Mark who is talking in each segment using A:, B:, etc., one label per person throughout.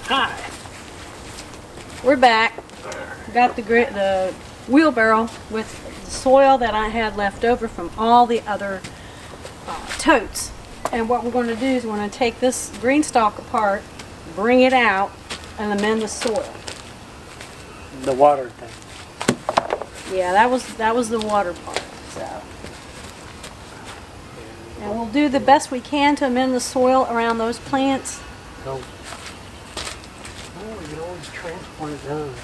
A: Hi.
B: We're back. Got the wheelbarrow with the soil that I had left over from all the other totes. And what we're going to do is we're going to take this Greenstalk apart, bring it out, and amend the soil.
A: The water thing.
B: Yeah, that was the water part. So, and we'll do the best we can to amend the soil around those plants.
A: Oh, you can always transplant those.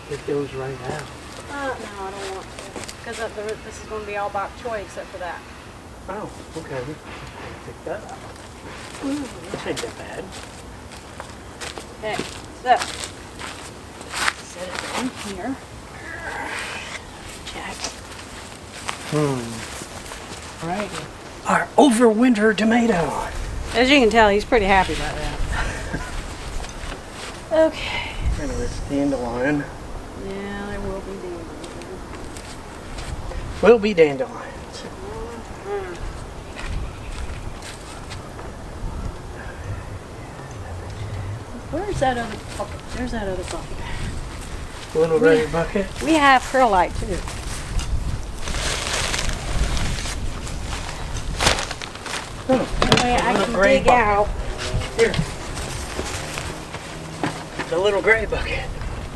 A: Get those right out.
B: No, I don't want to, because this is going to be all bok choy except for that.
A: Oh, okay. Pick that up. This ain't that bad.
B: Okay, so set it down here. Check. Right.
A: Our overwinter tomato.
B: As you can tell, he's pretty happy about that. Okay.
A: And this dandelion.
B: Yeah, there will be dandelions.
A: Will be dandelions.
B: Where's that other bucket? There's that other bucket.
A: Little red bucket.
B: We have perlite too.
A: Oh,
B: That way I
A: little
B: can
A: gray
B: dig
A: bucket.
B: out.
A: Here. The little gray bucket.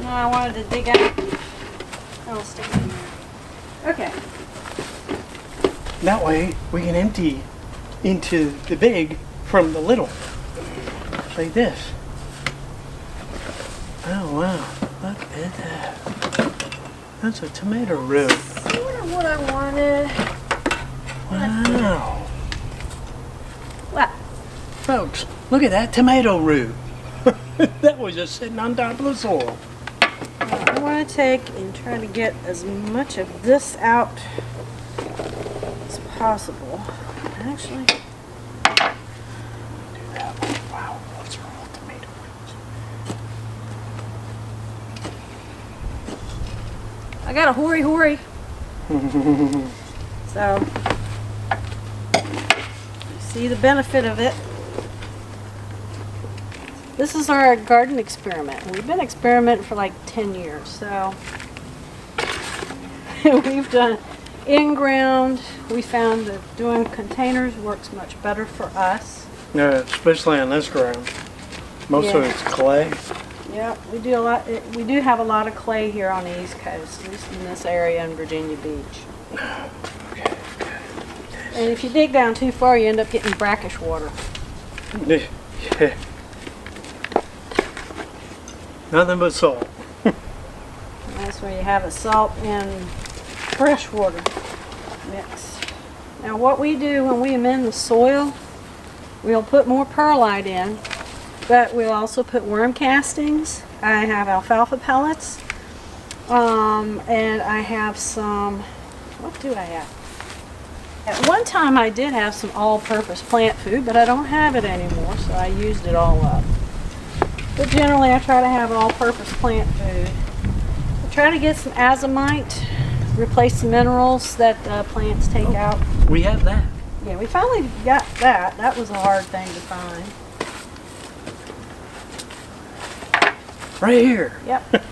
B: No, I wanted to dig out. I'll stick it in there. Okay.
A: That way we can empty into the big from the little. Like this. Oh wow, look at that. That's a tomato root.
B: Sort of what I wanted.
A: Wow.
B: What?
A: Folks, look at that tomato root. That was just sitting on top of the soil.
B: I want to take and try to get as much of this out as possible. Actually,
A: Do that one. Wow, those are all tomato roots.
B: I got a hurry. So, you see the benefit of it. This is our garden experiment. We've been experimenting for like 10 years, so we've done in-ground. We found that doing containers works much better for us.
A: Yeah, especially on this ground. Most of
B: Yeah.
A: it's clay.
B: Yeah, we do a lot. We do have a lot of clay here on the East Coast, at least in this area in Virginia Beach.
A: Okay.
B: And if you dig down too far, you end up getting brackish water.
A: Yeah. Nothing but salt.
B: And that's where you have a salt and fresh water mix. Now what we do when we amend the soil, we'll put more perlite in, but we'll also put worm castings. I have alfalfa pellets, and I have some, what do I have? At one time I did have some all-purpose plant food, but I don't have it anymore, so I used it all up. But generally I try to have all-purpose plant food. I try to get some azomite, replace the minerals that plants take out.
A: We have that.
B: Yeah, we finally got that. That was a hard thing to find.
A: Right here.
B: Yep.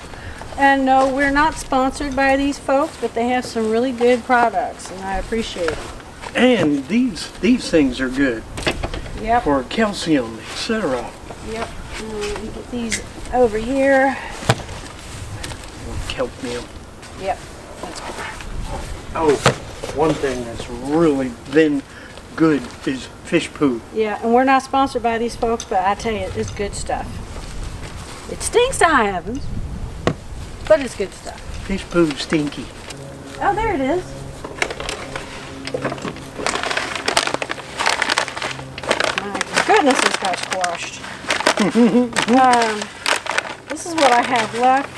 B: And no, we're not sponsored by these folks, but they have some really good products, and I appreciate it.
A: And these things are good
B: Yep.
A: for calcium, etc.
B: Yep. And get these over here.
A: Kelp meal.
B: Yep.
A: Oh, one thing that's really been good is fish poo.
B: Yeah, and we're not sponsored by these folks, but I tell you, it's good stuff. It stinks to high heavens, but it's good stuff.
A: Fish poo stinky.
B: Oh, there it is. My goodness, this got squashed. This is what I have left.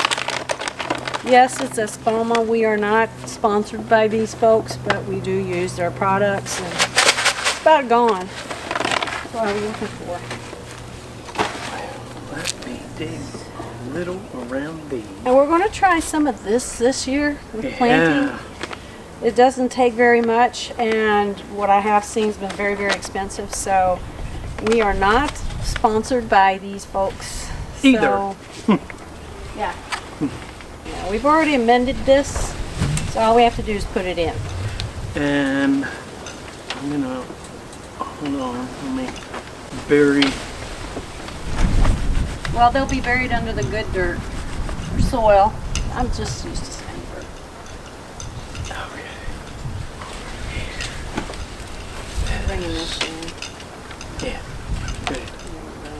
B: Yes, it's Espoma. We are not sponsored by these folks, but we do use their products, and it's about gone. That's what I'm looking for.
A: Let me dig a little around these.
B: And we're going to try some of this year with planting.
A: Yeah.
B: It doesn't take very much, and what I have seen has been very, very expensive, so we are not sponsored by these folks.
A: Either.
B: So, yeah. Yeah. We've already amended this, so all we have to do is put it in.
A: And I'm gonna, hold on, let me bury.
B: Well, they'll be buried under the good dirt or soil. I'm just used to saying dirt.
A: Okay.
B: Bringing this in.
A: Yeah, good.
B: There we go.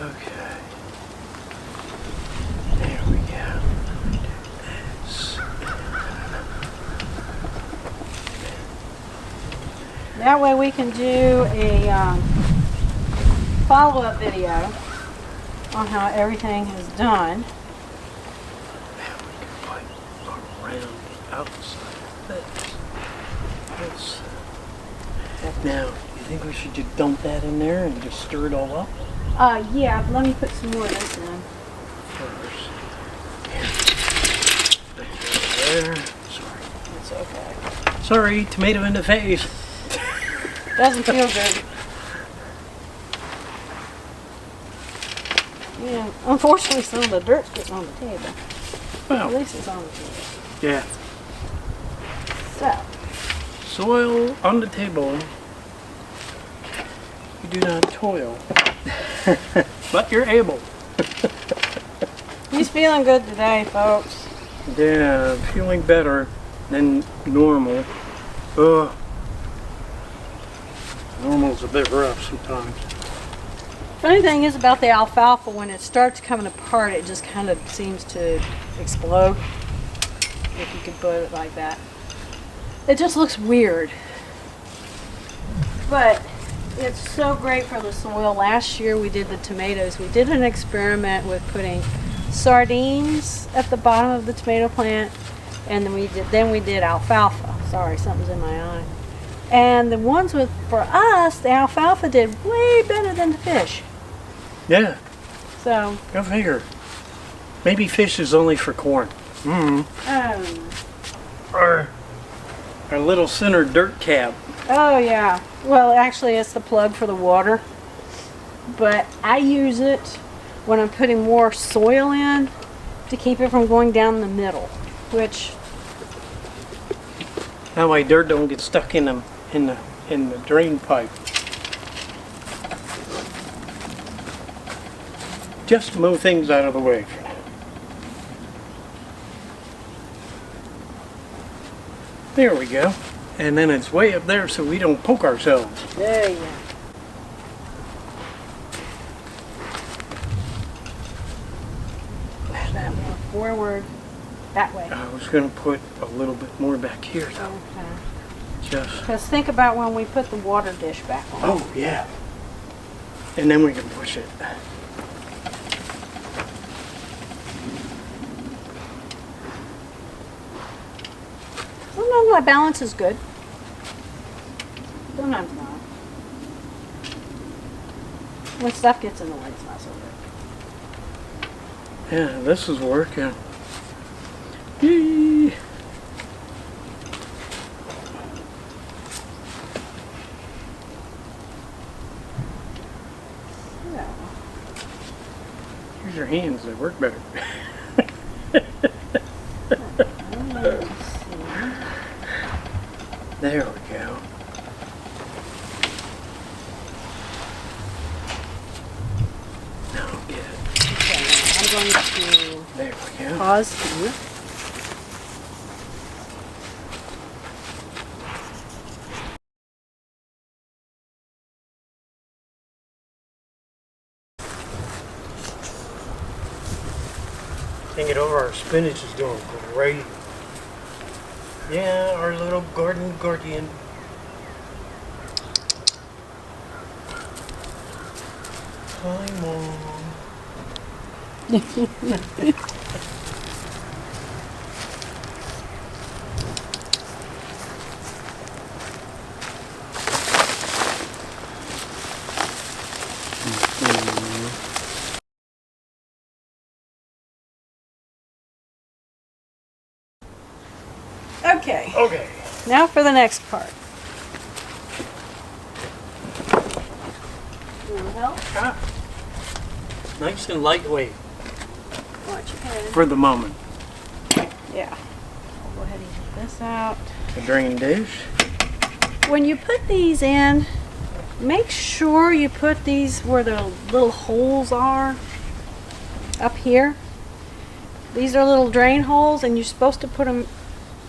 A: Okay. There we go.
B: That way we can do a follow-up video on how everything is done.
A: Now we can put around the outside of this. Now, you think we should just dump that in there and just stir it all up?
B: Yeah, let me put some more of this in.
A: First. There. Sorry.
B: It's okay.
A: Sorry, tomato in the face.
B: Doesn't feel good. Yeah, unfortunately some of the dirt's getting on the table. At
A: Well,
B: least it's on the table.
A: yeah.
B: So,
A: Soil on the table. You do not toil. But you're able.
B: he's feeling good today, folks.
A: Yeah, feeling better than normal. Ugh. Normal's a bit rough sometimes.
B: Funny thing is about the alfalfa, when it starts coming apart, it just kind of seems to explode, if you could put it like that. It just looks weird. But it's so great for the soil. Last year we did the tomatoes. We did an experiment with putting sardines at the bottom of the tomato plant, and then we did alfalfa. Sorry, something's in my eye. And the ones for us, the alfalfa did way better than the fish.
A: Yeah,
B: So,
A: go figure. Maybe fish is only for corn. Or our little center dirt cap.
B: oh yeah. Well, actually it's the plug for the water. But I use it when I'm putting more soil in to keep it from going down the middle, which,
A: That way dirt don't get stuck in the drain pipe. Just to move things out of the way for now. There we go. And then it's way up there so we don't poke ourselves.
B: there you go. Push that more forward, that way.
A: I was going to put a little bit more back here though.
B: Okay.
A: Just.
B: Because think about when we put the water dish back on.
A: Oh, yeah. And then we can push it.
B: Sometimes my balance is good. Sometimes not. When stuff gets in the way, it's not so good.
A: Yeah, this is working. Yee.
B: Yeah.
A: Use your hands, they work better. There we go. Now get it.
B: Okay, I'm going to
A: There we go.
B: pause here.
A: Think it over, our spinach is doing great. Yeah, our little garden guardian. Hi, Mom.
B: Okay,
A: Okay.
B: now for the next part. You want help?
A: Ah. Nice and lightweight
B: Watch your head.
A: for the moment.
B: Yeah. I'll go ahead and get this out.
A: The drain dish.
B: When you put these in, make sure you put these where the little holes are up here. These are little drain holes, and you're supposed to put them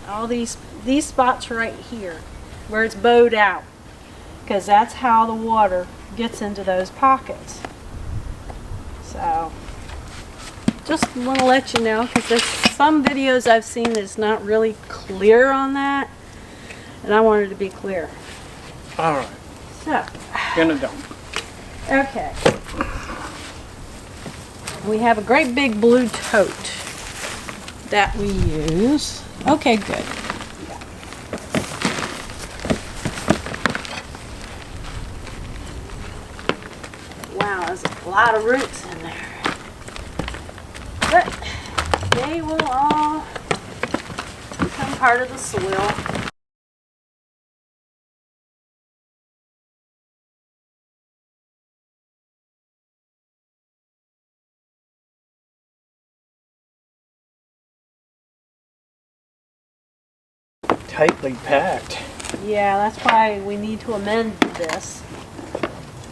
B: all these spots right here where it's bowed out, because that's how the water gets into those pockets. So just want to let you know, because there's some videos I've seen that's not really clear on that, and I wanted to be clear.
A: All right.
B: So,
A: Gonna dump.
B: okay. We have a great big blue tote that we use. Okay, good. Wow, there's a lot of roots in there. But they will all become part of the soil.
A: Tightly packed.
B: Yeah, that's why we need to amend this.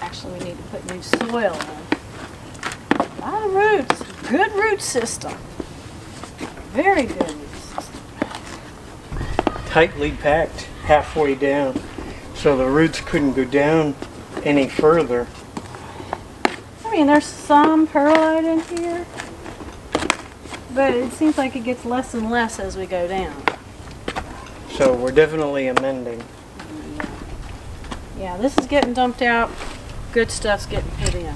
B: Actually, we need to put new soil in. A lot of roots. Good root system. Very good root system.
A: Tightly packed halfway down, so the roots couldn't go down any further.
B: I mean, there's some perlite in here, but it seems like it gets less and less as we go down.
A: So we're definitely amending.
B: Yeah, this is getting dumped out. Good stuff's getting put in.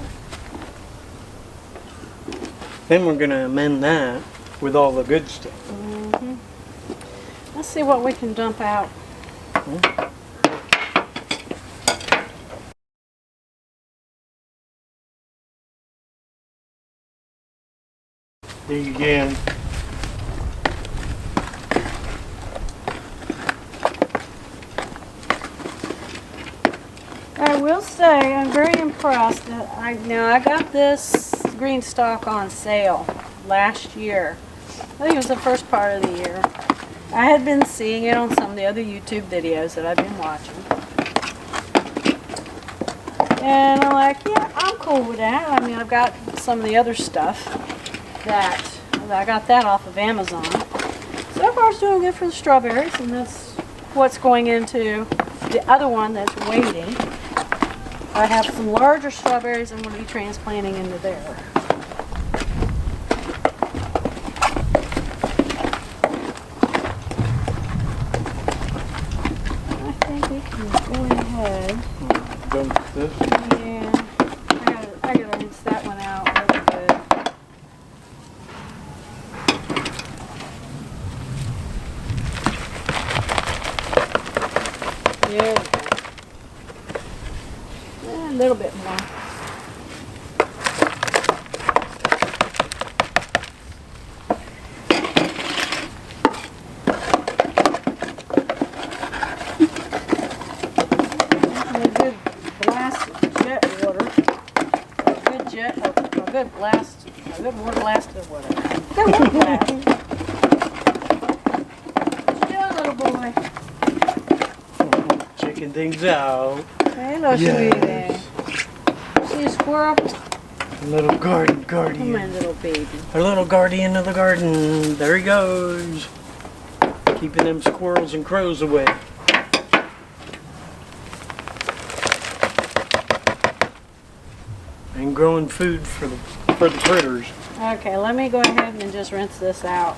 A: Then we're gonna amend that with all the good stuff.
B: Mm-hmm. Let's see what we can dump out.
A: There you go.
B: I will say I'm very impressed. I got this Greenstalk on sale last year. I think it was the first part of the year. I had been seeing it on some of the other YouTube videos that I've been watching. And I'm like, yeah, I'm cool with that. I mean, I've got some of the other stuff that I got that off of Amazon. So far it's doing good for the strawberries, and that's what's going into the other one that's waiting. I have some larger strawberries I'm going to be transplanting into there. I think we can go ahead.
A: Dump this.
B: Yeah, I gotta rinse that one out really good. There we go. A little bit more. A good blast of jet water. A good blast, a good water blast of whatever. Good water blast. What you doing, little boy?
A: Checking things out.
B: Hello, sweetie. See a squirrel?
A: Little guardian.
B: Come on, little baby.
A: Our little guardian of the garden. There he goes. Keeping them squirrels and crows away. And growing food for the critters.
B: Okay, let me go ahead and just rinse this out.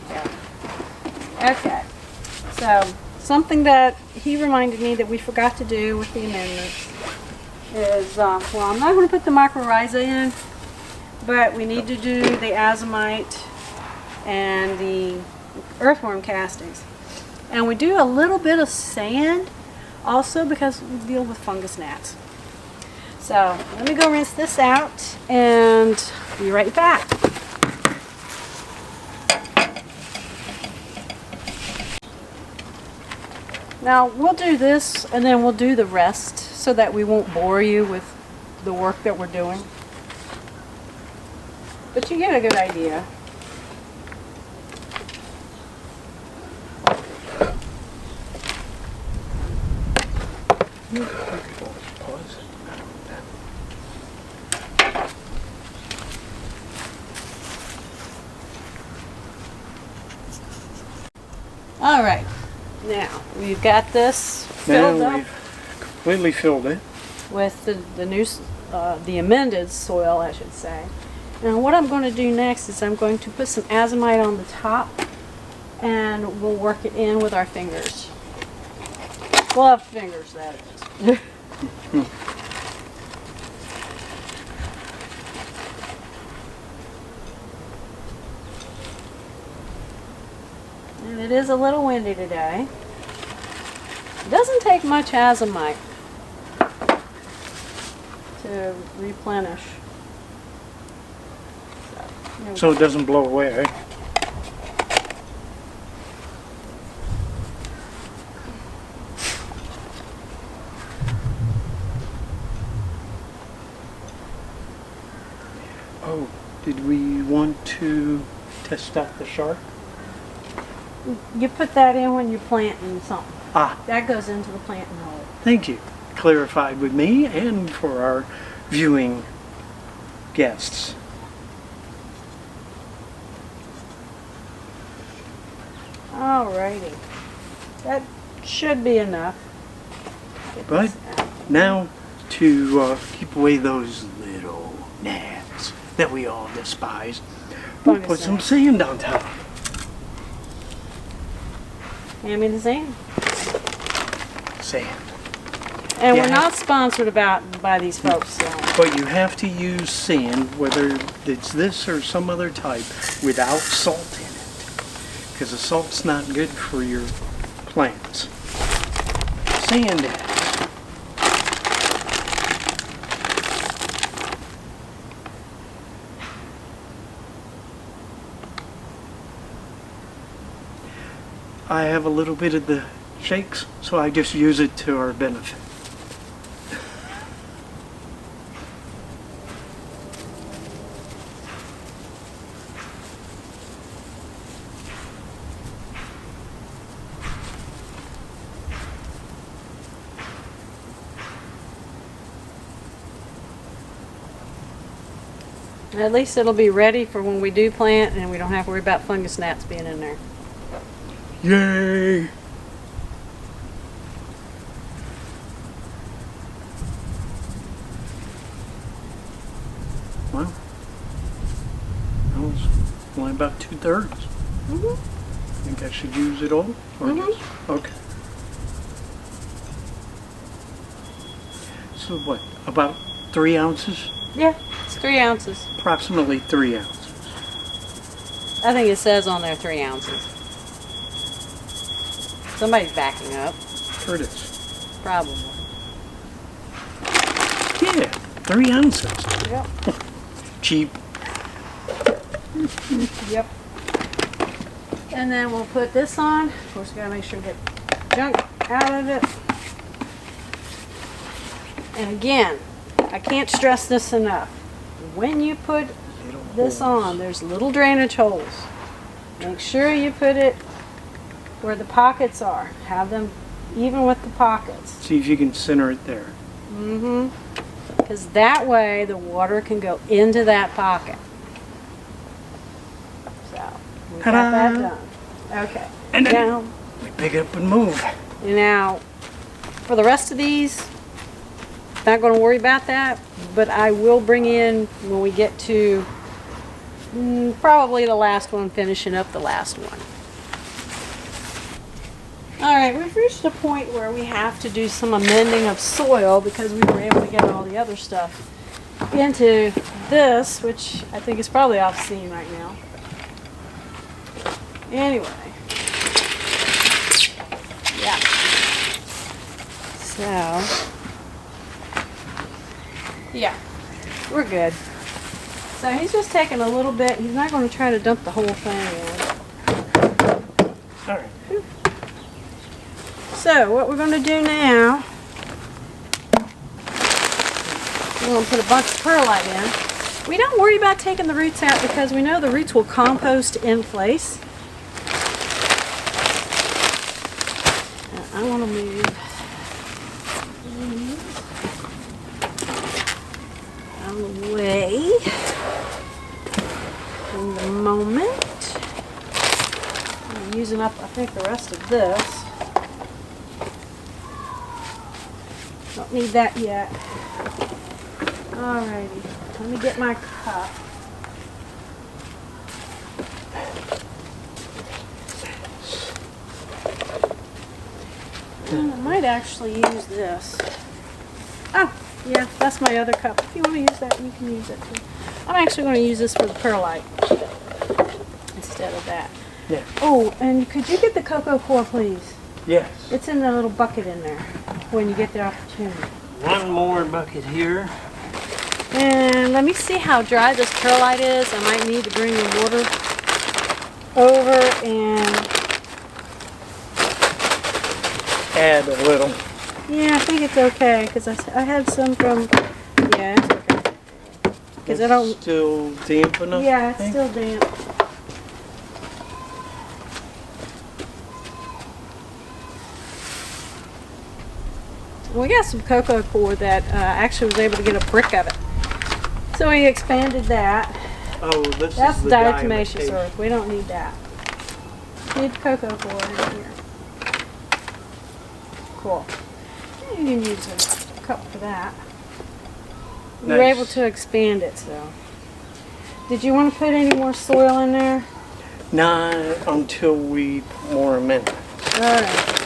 B: Yeah. Okay. So, something that he reminded me that we forgot to do with the amendments is, well, I'm not going to put the mycorrhiza in, but we need to do the azomite and the earthworm castings. And we do a little bit of sand also because we deal with fungus gnats. So let me go rinse this out and be right back. Now we'll do this and then we'll do the rest so that we won't bore you with the work that we're doing. But you get a good idea. All right, now we've got this filled
A: Now
B: up
A: we've completely filled it.
B: with the new, the amended soil, I should say. Now what I'm going to do next is I'm going to put some azomite on the top, and we'll work it in with our fingers. We'll have fingers, that is. And it is a little windy today. It doesn't take much azomite to replenish.
A: So it doesn't blow away, eh? Oh, did we want to test out the shark?
B: You put that in when you're planting something.
A: Ah,
B: That goes into the planting hole.
A: thank you. Clarified with me and for our viewing guests.
B: Alrighty. That should be enough. Get
A: But
B: this out.
A: now to keep away those little gnats that we all despise, we'll
B: Fungus
A: put some
B: gnats.
A: sand on top.
B: Hand me the sand.
A: Sand.
B: And
A: Yeah.
B: we're not sponsored by these folks, so.
A: But you have to use sand, whether it's this or some other type, without salt in it. Because the salt's not good for your plants. Sand is. I have a little bit of the shakes, so I just use it to our benefit.
B: At least it'll be ready for when we do plant, and we don't have to worry about fungus gnats being in there.
A: Yay! Well, that was only about 2/3.
B: Mhm.
A: Think I should use it all? Or
B: Mhm.
A: just, okay. So what, about 3 ounces?
B: Yeah, it's 3 ounces.
A: Approximately 3 ounces.
B: I think it says on there 3 ounces. Somebody's backing up,
A: Here it is.
B: probably.
A: Yeah, 3 ounces.
B: Yep.
A: Cheap.
B: Yep. And then we'll put this on. Of course, we gotta make sure we get junk out of it. And again, I can't stress this enough. When you put
A: Little
B: this
A: holes.
B: on, there's little drainage holes. Make sure you put it where the pockets are. Have them even with the pockets.
A: See if you can center it there.
B: Mm-hmm. Because that way the water can go into that pocket. So, we got that
A: Ta-da!
B: done. Okay.
A: And then
B: Now,
A: we pick up and move.
B: now, for the rest of these, not going to worry about that, but I will bring in when we get to probably the last one, finishing up the last one. All right, we've reached a point where we have to do some amending of soil because we were able to get all the other stuff into this, which I think is probably off scene right now. Anyway. Yeah. So, yeah, we're good. So he's just taking a little bit. He's not going to try to dump the whole thing in.
A: All right.
B: So what we're going to do now, we're going to put a bunch of perlite in. We don't worry about taking the roots out because we know the roots will compost in place. I want to move these out of the way in the moment. I'm using up, I think, the rest of this. Don't need that yet. Alrighty, let me get my cup. I might actually use this. Oh, yeah, that's my other cup. If you want to use that, you can use it too. I'm actually going to use this for the perlite instead of that.
A: Yeah.
B: Oh, and could you get the cocoa core, please?
A: Yes.
B: It's in the little bucket in there when you get the opportunity.
A: One more bucket here.
B: And let me see how dry this perlite is. I might need to bring the water over and
A: Add a little.
B: yeah, I think it's okay because I had some from. Yeah, it's okay. Because I don't.
A: Still damp enough?
B: Yeah, it's still damp. We got some cocoa core that actually was able to get a brick of it. So we expanded that.
A: Oh, this
B: That's
A: is the
B: diatomaceous
A: diatomaceous.
B: earth. We don't need that. Need cocoa core in here. Cool. You can use a cup for that. We were
A: Nice.
B: able to expand it, so. Did you want to put any more soil in there?
A: Not until we put more amendments.
B: Alright.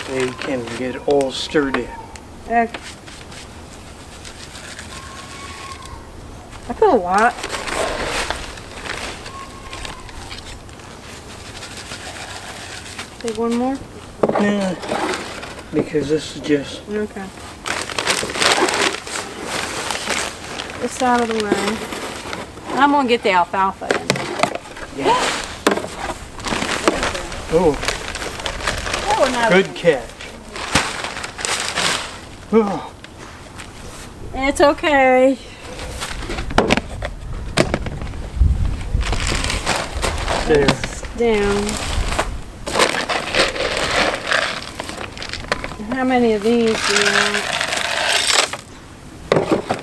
A: They can get all stirred in.
B: Okay. I put a lot. Take one more?
A: Nah, because this is just
B: Okay. This out of the way. I'm gonna get the alfalfa in.
A: yeah. Oh,
B: That one out of
A: good catch. Oh,
B: It's okay.
A: there.
B: It's down. How many of these do you want?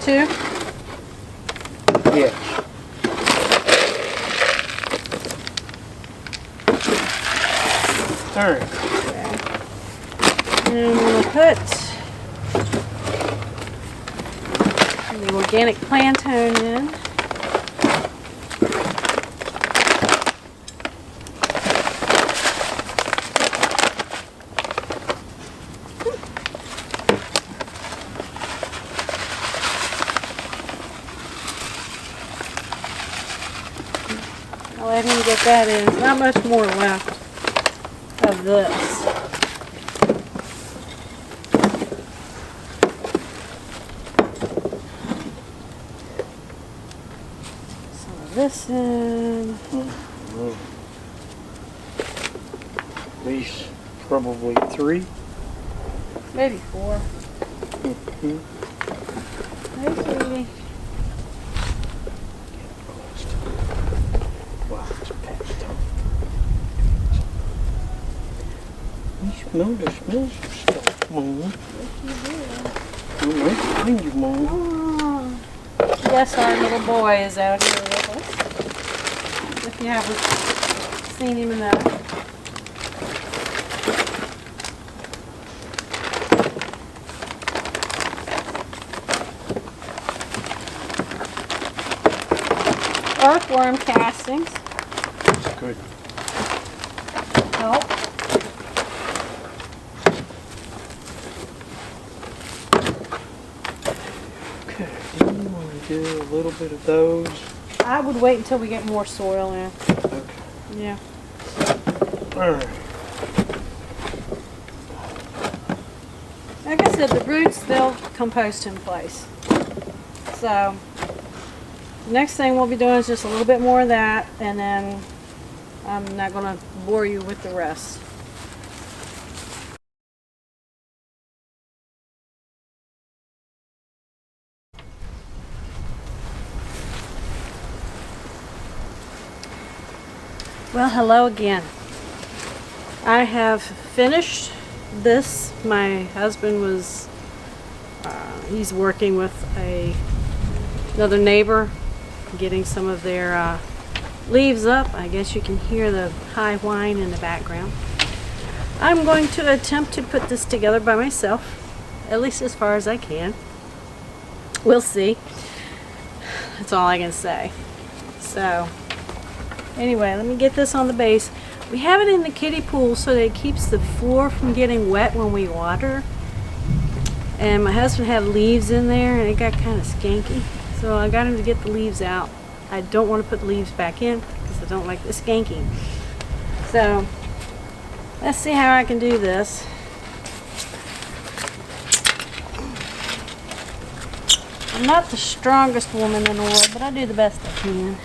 B: 2?
A: Yes. All right.
B: And I'm going to put the organic plantain in. I'll let him get that in. There's not much more left of this. This in.
A: At least probably 3.
B: Maybe 4.
A: Mm-hmm.
B: Hey, sweetie.
A: Wow, it's packed up. You smell the smells of stuff, Mom. You might find you, Mom.
B: Oh. Yes, our little boy is out here with us. If you haven't seen him enough. Earthworm castings.
A: That's good.
B: Help.
A: Okay, do you want to do a little bit of those?
B: I would wait until we get more soil in.
A: Okay.
B: Yeah.
A: All right.
B: Like I said, the roots, they'll compost in place. So, next thing we'll be doing is just a little bit more of that, and then I'm not going to bore you with the rest. Well, hello again. I have finished this. My husband was, he's working with another neighbor, getting some of their leaves up. I guess you can hear the high whine in the background. I'm going to attempt to put this together by myself, at least as far as I can. We'll see. That's all I can say. So, anyway, let me get this on the base. We have it in the kiddie pool so that it keeps the floor from getting wet when we water. And my husband had leaves in there and it got kind of skanky. So I got him to get the leaves out. I don't want to put the leaves back in because I don't like the skanking. So, let's see how I can do this. I'm not the strongest woman in the world, but I do the best I can.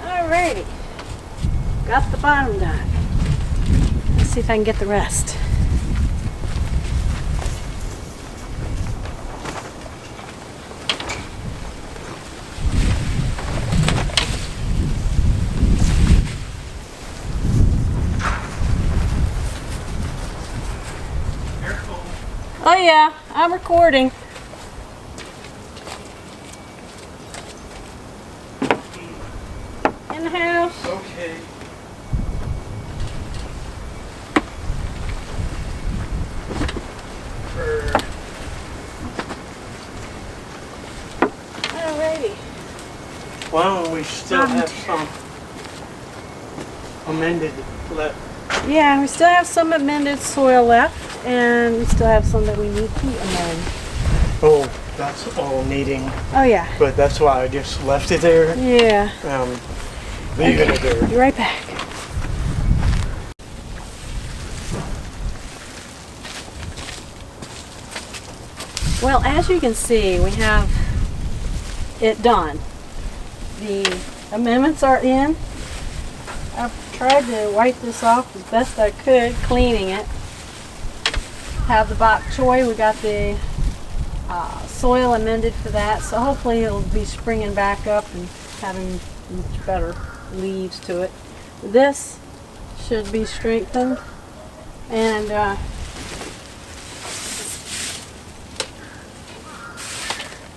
B: Alrighty, got the bottom done. Let's see if I can get the rest. Oh yeah, I'm recording. In the house.
A: Okay.
B: Alrighty.
A: Well, we still have some amended left.
B: Yeah, we still have some amended soil left, and we still have some that we need to amend.
A: Oh, that's all needing.
B: Oh yeah.
A: But that's why I just left it there.
B: Yeah.
A: Leaving it there.
B: Be right back. Well, as you can see, we have it done. The amendments are in. I've tried to wipe this off as best I could, cleaning it. Have the bok choy. We got the soil amended for that, so hopefully it'll be springing back up and having much better leaves to it. This should be strengthened, and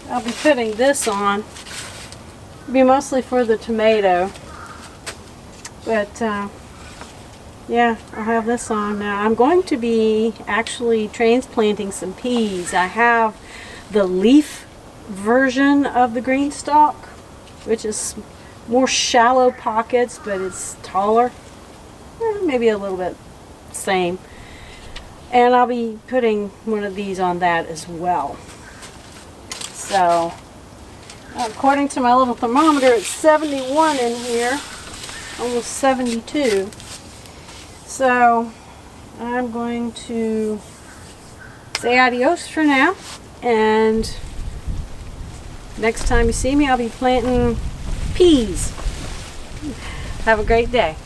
B: I'll be putting this on. It'll be mostly for the tomato, but yeah, I'll have this on now. I'm going to be actually transplanting some peas. I have the leaf version of the Greenstalk, which is more shallow pockets, but it's taller. Maybe a little bit same. And I'll be putting one of these on that as well. So, according to my little thermometer, it's 71 in here, almost 72. So, I'm going to say adios for now, and next time you see me, I'll be planting peas. Have a great day.